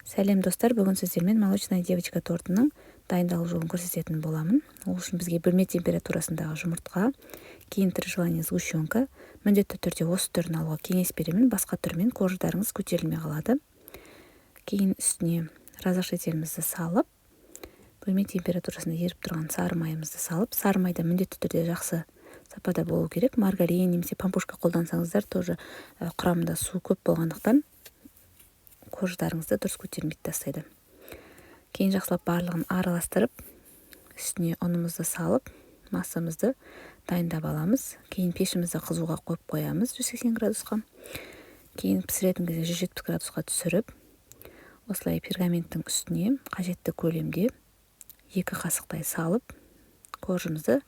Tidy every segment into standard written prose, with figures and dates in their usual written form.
Сәлем достар, бүгін сіздермен молочная девочка тортының дайындалу жолын көрсететін боламын. Ол үшін бізге бөлме температурасындағы жұмыртқа, кейін при желании сгущенка, міндетті түрде осы түрін алуға кеңес беремін, басқа түрмен қождарыңыз көтерілмей қалады. Кейін үстіне разрешителімізді салып, бөлме температурасында еріп тұрған сары майымызды салып, сары майда міндетті түрде жақсы сапада болу керек. Маргарин немесе пампушка қолдансаңыздар, тоже құрамында су көп болғандықтан қождарыңызды дұрыс көтермейді тастайды. Кейін жақсылап барлығын араластырып, үстіне ұнымызды салып, массамызды дайындап аламыз. Кейін пешімізді қызуға қойып қоямыз 180 градусқа. Кейін пісіретін кезде 170 градусқа түсіріп, осылай пергаменттің үстіне қажетті көлемде 2 қасықтай салып, қожымызды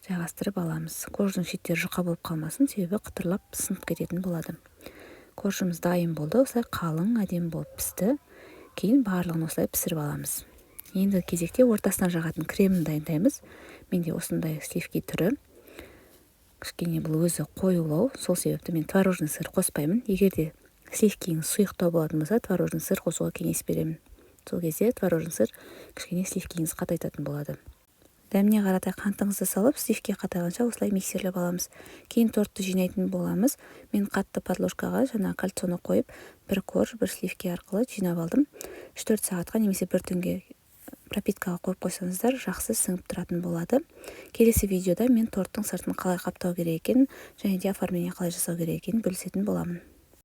жайғастырып аламыз. Қождың шеттері жұқа болып қалмасын, себебі қытырлап сынып кететін болады. Қожымыз дайын болды, осылай қалың, әдемі болып пісті. Кейін барлығын осылай пісіріп аламыз. Енді кезекте ортасынан жағатын кремін дайындаймыз. Менде осындай сливки түрі. Кішкене бұл өзі қоюлау, сол себепті мен творожный сыр қоспаймын. Егер де сливкиіңіз сұйықтау болатын болса, творожный сыр қосуға кеңес беремін. Сол кезде творожный сыр кішкене сливкиіңіз қатайтатын болады. Дәміне қаратай қантыңызды салып, сливки қатайғанша осылай миксерлеп аламыз. Кейін тортты жинайтын боламыз. Мен қатты подложкаға жаңа кальцоны қойып, бір корж, бір сливки арқылы жинап алдым. 3-4 сағатқа немесе бір түнге пропиткаға қойып қойсаңыздар, жақсы сіңіп тұратын болады. Келесі видеода мен торттың сыртын қалай қаптау керек екенін және де оформление қалай жасау керек екенін бөлісетін боламын.